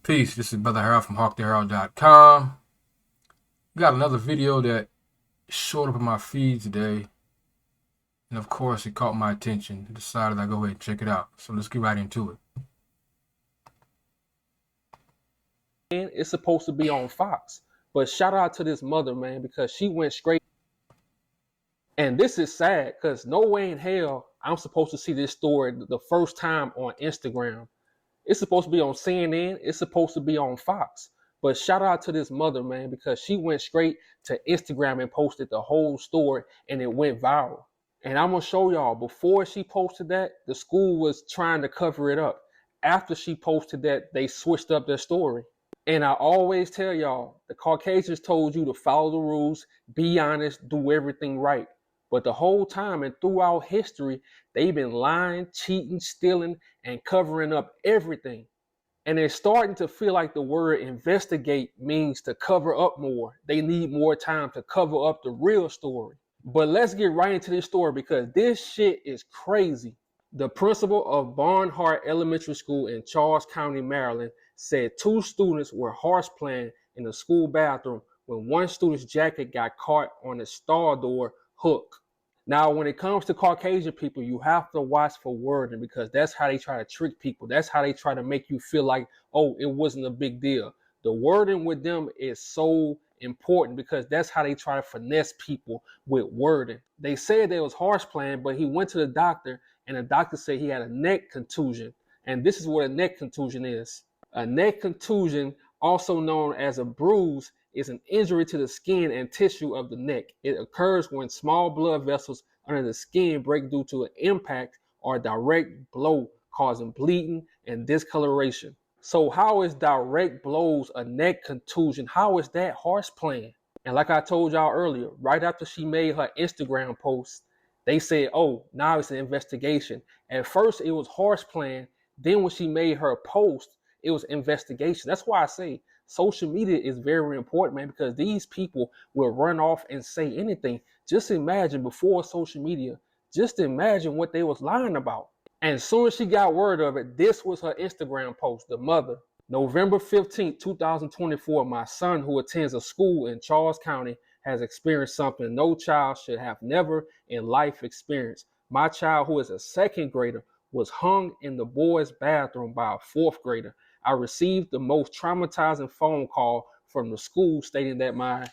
Peace. This is Brother Harold from HawkTheHarold.com. Got another video that showed up in my feed today. And of course, it caught my attention. I decided I'd go ahead and check it out. So let's get right into it. It's supposed to be on Fox. But shout out to this mother, man, because she went straight. And this is sad because no way in hell I'm supposed to see this story the first time on Instagram. It's supposed to be on CNN. It's supposed to be on Fox. But shout out to this mother, man, because she went straight to Instagram and posted the whole story and it went viral. And I'm going to show y'all, before she posted that, the school was trying to cover it up. After she posted that, they switched up their story. And I always tell y'all, the Caucasians told you to follow the rules, be honest, do everything right. But the whole time and throughout history, they've been lying, cheating, stealing, and covering up everything. And it's starting to feel like the word investigate means to cover up more. They need more time to cover up the real story. But let's get right into this story because this shit is crazy. The principal of Barnhart Elementary School in Charles County, Maryland, said two students were horseplaying in the school bathroom when one student's jacket got caught on the star door hook. Now, when it comes to Caucasian people, you have to watch for wording because that's how they try to trick people. That's how they try to make you feel like, oh, it wasn't a big deal. The wording with them is so important because that's how they try to finesse people with wording. They said there was horseplaying, but he went to the doctor and the doctor said he had a neck contusion. And this is what a neck contusion is. A neck contusion, also known as a bruise, is an injury to the skin and tissue of the neck. It occurs when small blood vessels under the skin break due to an impact or a direct blow, causing bleeding and discoloration. So how is direct blows a neck contusion? How is that horseplaying? And like I told y'all earlier, right after she made her Instagram post, they said, oh, now it's an investigation. At first it was horseplaying. Then when she made her post, it was investigation. That's why I say social media is very important, man, because these people will run off and say anything. Just imagine before social media, just imagine what they was lying about. And as soon as she got word of it, this was her Instagram post, the mother. November 15th, 2024, my son who attends a school in Charles County has experienced something no child should have never in life experienced. My child, who is a second grader, was hung in the boys' bathroom by a fourth grader. I received the most traumatizing phone call from the school stating that my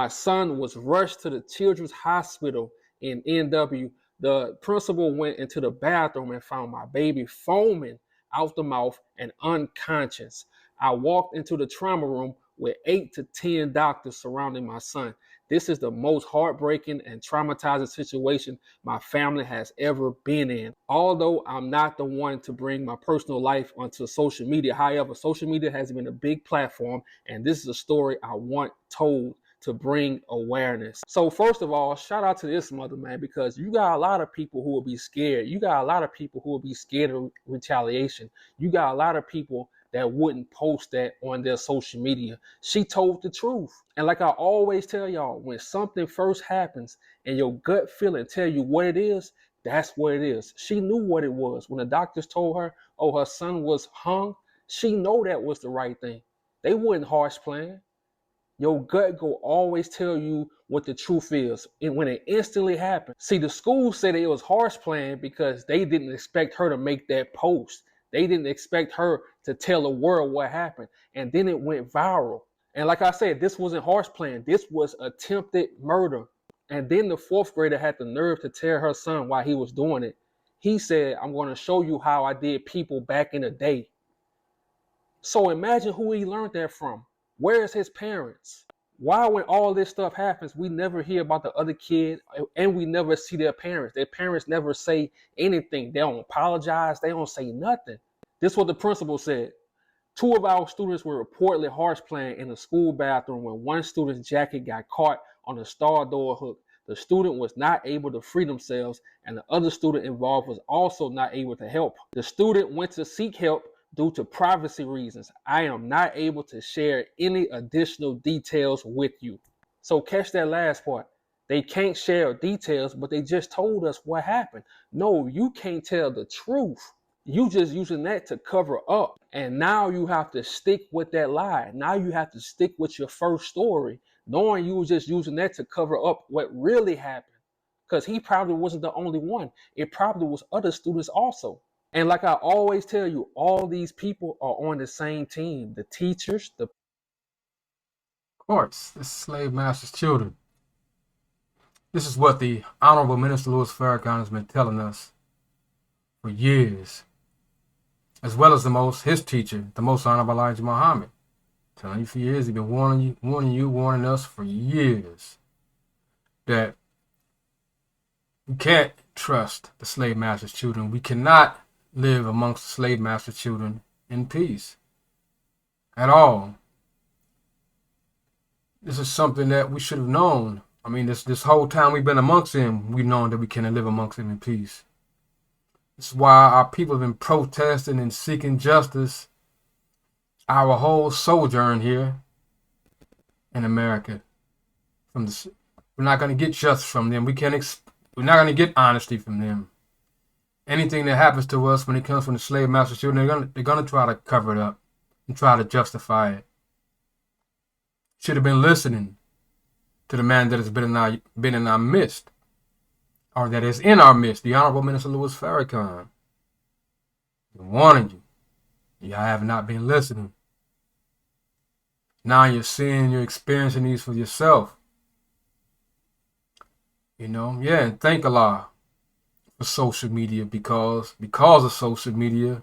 son was rushed to the Children's Hospital in NW. The principal went into the bathroom and found my baby foaming out the mouth and unconscious. I walked into the trauma room with 8 to 10 doctors surrounding my son. This is the most heartbreaking and traumatizing situation my family has ever been in. Although I'm not the one to bring my personal life onto social media, however, social media has been a big platform, and this is a story I want told to bring awareness. So first of all, shout out to this mother, man, because you got a lot of people who will be scared. You got a lot of people who will be scared of retaliation. You got a lot of people that wouldn't post that on their social media. She told the truth. And like I always tell y'all, when something first happens and your gut feeling tell you what it is, that's what it is. She knew what it was. When the doctors told her, oh, her son was hung, she know that was the right thing. They wouldn't harsh plan. Your gut will always tell you what the truth is. And when it instantly happened, see, the school said it was horseplaying because they didn't expect her to make that post. They didn't expect her to tell the world what happened. And then it went viral. And like I said, this wasn't horseplaying. This was attempted murder. And then the fourth grader had the nerve to tell her son while he was doing it. He said, I'm going to show you how I did people back in the day. So imagine who he learned that from. Where's his parents? Why, when all this stuff happens, we never hear about the other kid and we never see their parents? Their parents never say anything. They don't apologize. They don't say nothing. This is what the principal said. Two of our students were reportedly horseplaying in the school bathroom when one student's jacket got caught on the star door hook. The student was not able to free themselves, and the other student involved was also not able to help. The student went to seek help due to privacy reasons. I am not able to share any additional details with you. So catch that last part. They can't share details, but they just told us what happened. No, you can't tell the truth. You just using that to cover up. And now you have to stick with that lie. Now you have to stick with your first story, knowing you were just using that to cover up what really happened. Because he probably wasn't the only one. It probably was other students also. And like I always tell you, all these people are on the same team. The teachers, the Of course, this slave master's children. This is what the Honorable Minister Louis Farrakhan has been telling us for years, as well as his teacher, the Most Honorable Elijah Muhammad. Telling you for years, he's been warning us for years that we can't trust the slave master's children. We cannot live amongst the slave master's children in peace at all. This is something that we should have known. I mean, this whole time we've been amongst him, we've known that we cannot live amongst him in peace. This is why our people have been protesting and seeking justice our whole sojourn here in America. We're not going to get justice from them. We're not going to get honesty from them. Anything that happens to us when it comes from the slave master children, they're going to try to cover it up and try to justify it. Should have been listening to the man that has been in our midst, or that is in our midst, the Honorable Minister Louis Farrakhan. I'm warning you. You have not been listening. Now you're seeing, you're experiencing these for yourself. And thank Allah for social media, because of social media,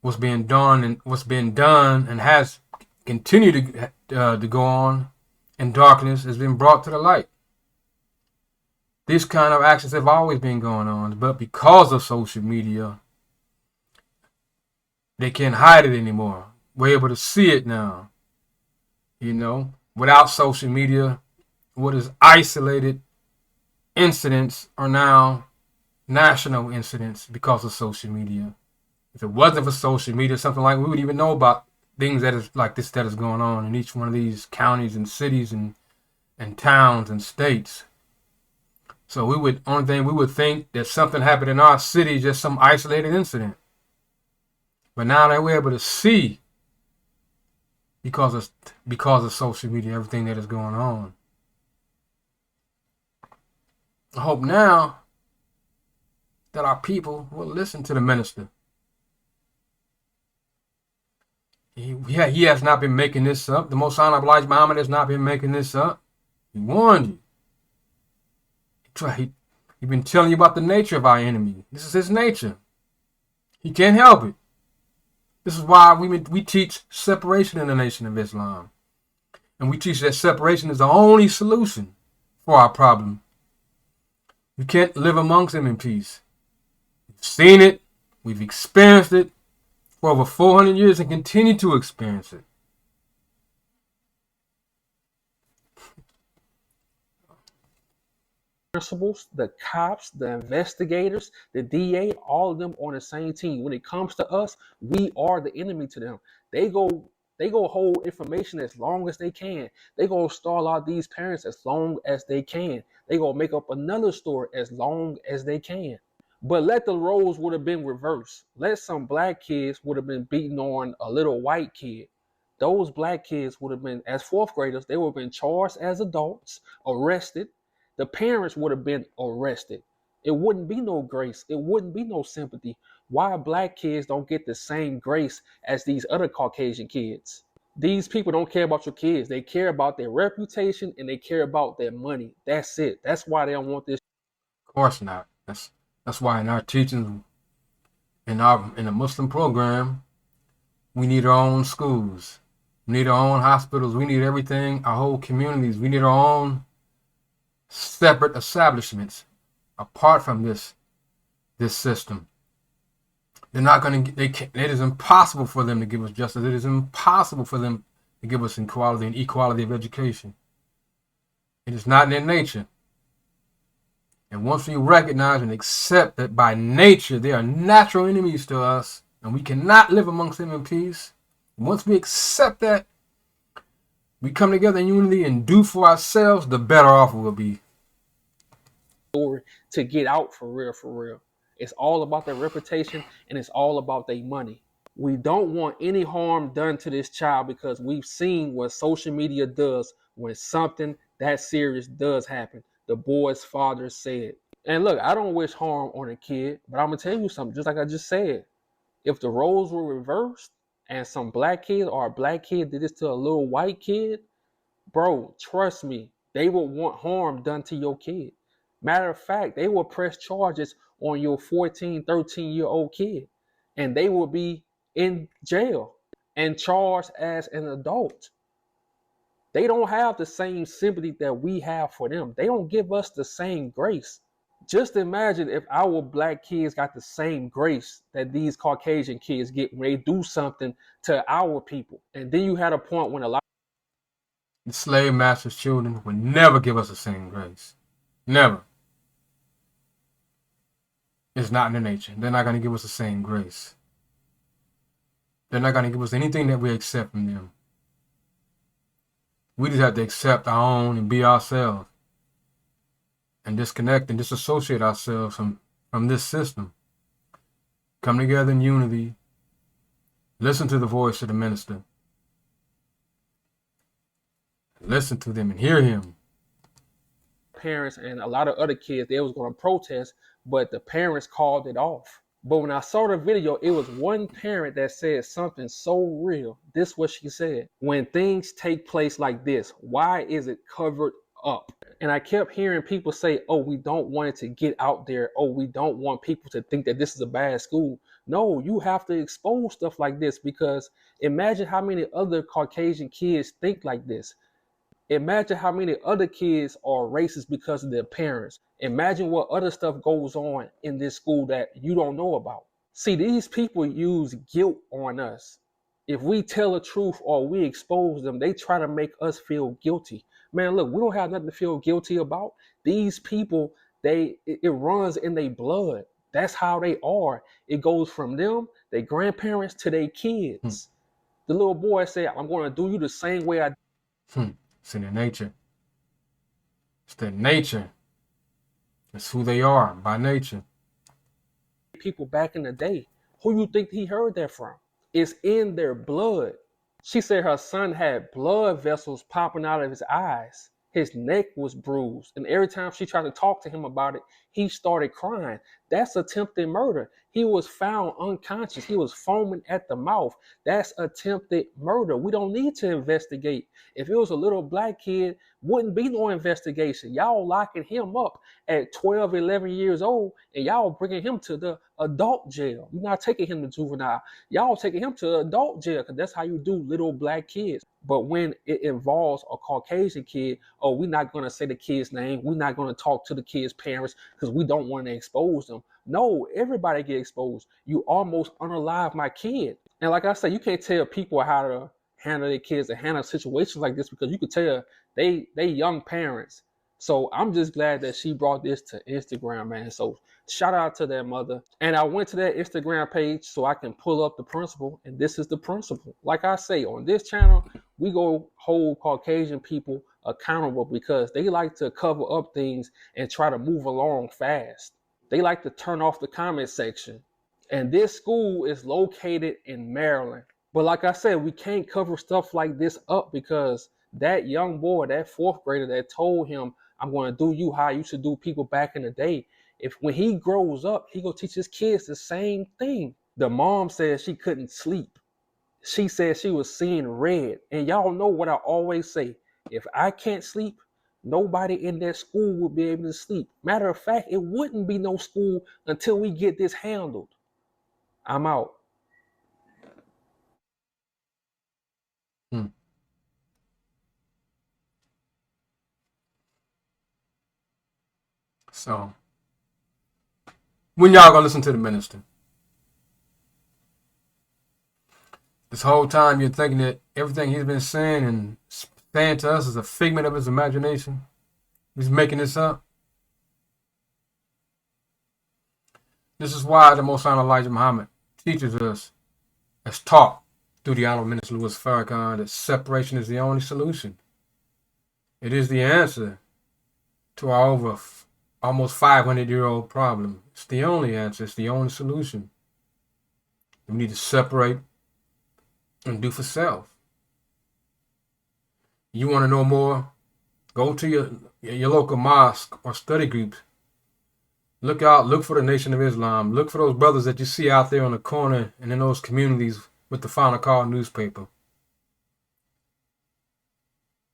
what's being done and has continued to go on in darkness has been brought to the light. These kind of actions have always been going on, but because of social media, they can't hide it anymore. We're able to see it now. Without social media, what is isolated incidents are now national incidents because of social media. If it wasn't for social media, something like we would even know about things that is like this that is going on in each one of these counties and cities and towns and states. So only thing we would think that something happened in our city, just some isolated incident. But now that we're able to see, because of social media, everything that is going on. I hope now that our people will listen to the minister. He has not been making this up. The Most Honorable Elijah Muhammad has not been making this up. He warned you. He's been telling you about the nature of our enemy. This is his nature. He can't help it. This is why we teach separation in the Nation of Islam. And we teach that separation is the only solution for our problem. We can't live amongst them in peace. We've seen it. We've experienced it for over 400 years and continue to experience it. principals, the cops, the investigators, the DA, all of them on the same team. When it comes to us, we are the enemy to them. They go hold information as long as they can. They go stall out these parents as long as they can. They go make up another story as long as they can. But let the roles would have been reversed. Let some black kids would have been beating on a little white kid. Those black kids would have been, as fourth graders, they would have been charged as adults, arrested. The parents would have been arrested. It wouldn't be no grace. It wouldn't be no sympathy. Why black kids don't get the same grace as these other Caucasian kids? These people don't care about your kids. They care about their reputation and they care about their money. That's it. That's why they don't want this. Of course not. That's why in our teaching, in the Muslim program, we need our own schools. We need our own hospitals. We need everything, our whole communities. We need our own separate establishments apart from this system. They're not going to. It is impossible for them to give us justice. It is impossible for them to give us equality and equality of education. It is not in their nature. And once we recognize and accept that by nature they are natural enemies to us, and we cannot live amongst them in peace, once we accept that, we come together in unity and do for ourselves, the better off we'll be. To get out for real, for real. It's all about their reputation and it's all about their money. We don't want any harm done to this child because we've seen what social media does when something that serious does happen. The boy's father said. And look, I don't wish harm on a kid, but I'm gonna tell you something, just like I just said. If the roles were reversed and some black kid or a black kid did this to a little white kid, bro, trust me, they will want harm done to your kid. Matter of fact, they will press charges on your 14, 13-year-old kid, and they will be in jail and charged as an adult. They don't have the same sympathy that we have for them. They don't give us the same grace. Just imagine if our black kids got the same grace that these Caucasian kids get when they do something to our people. And then you had a point when a lot The slave master's children would never give us the same grace. Never. It's not in their nature. They're not going to give us the same grace. They're not going to give us anything that we accept from them. We just have to accept our own and be ourselves. And disconnect and disassociate ourselves from this system. Come together in unity. Listen to the voice of the minister. Listen to them and hear him. parents and a lot of other kids, they was going to protest, but the parents called it off. But when I saw the video, it was one parent that said something so real. This is what she said. When things take place like this, why is it covered up? And I kept hearing people say, oh, we don't want it to get out there. Oh, we don't want people to think that this is a bad school. No, you have to expose stuff like this, because imagine how many other Caucasian kids think like this. Imagine how many other kids are racist because of their parents. Imagine what other stuff goes on in this school that you don't know about. See, these people use guilt on us. If we tell the truth or we expose them, they try to make us feel guilty. Man, look, we don't have nothing to feel guilty about. These people, it runs in their blood. That's how they are. It goes from them, their grandparents, to their kids. The little boy said, I'm going to do you the same way I It's in their nature. It's their nature. It's who they are by nature. People back in the day. Who you think he heard that from? It's in their blood. She said her son had blood vessels popping out of his eyes. His neck was bruised. And every time she tried to talk to him about it, he started crying. That's attempted murder. He was found unconscious. He was foaming at the mouth. That's attempted murder. We don't need to investigate. If it was a little black kid, wouldn't be no investigation. Y'all locking him up at 12, 11 years old, and y'all bringing him to the adult jail. You're not taking him to juvenile. Y'all taking him to adult jail, because that's how you do little black kids. But when it involves a Caucasian kid, oh, we're not going to say the kid's name. We're not going to talk to the kid's parents because we don't want to expose them. No, everybody get exposed. You almost unalive my kid. And like I said, you can't tell people how to handle their kids and handle situations like this, because you could tell they young parents. So I'm just glad that she brought this to Instagram, man. So shout out to that mother. And I went to that Instagram page so I can pull up the principle. And this is the principle. Like I say, on this channel, we go hold Caucasian people accountable because they like to cover up things and try to move along fast. They like to turn off the comment section. And this school is located in Maryland. But like I said, we can't cover stuff like this up because that young boy, that fourth grader that told him, I'm going to do you how I used to do people back in the day. If when he grows up, he gonna teach his kids the same thing. The mom said she couldn't sleep. She said she was seeing red. And y'all know what I always say. If I can't sleep, nobody in that school will be able to sleep. Matter of fact, it wouldn't be no school until we get this handled. I'm out. So, when y'all gonna listen to the minister? This whole time you're thinking that everything he's been saying and saying to us is a figment of his imagination. He's making this up. This is why the Most High Elijah Muhammad teaches us, as taught, through the Honorable Minister Louis Farrakhan that separation is the only solution. It is the answer to our almost 500-year-old problem. It's the only answer. It's the only solution. We need to separate and do for self. You want to know more? Go to your local mosque or study groups. Look for the Nation of Islam. Look for those brothers that you see out there on the corner and in those communities with the Final Call newspaper.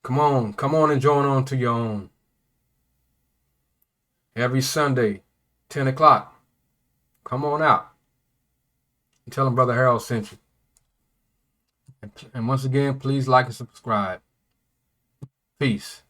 Come on and join on to your own. Every Sunday, 10 o'clock. Come on out. And tell them Brother Harold sent you. And once again, please like and subscribe. Peace.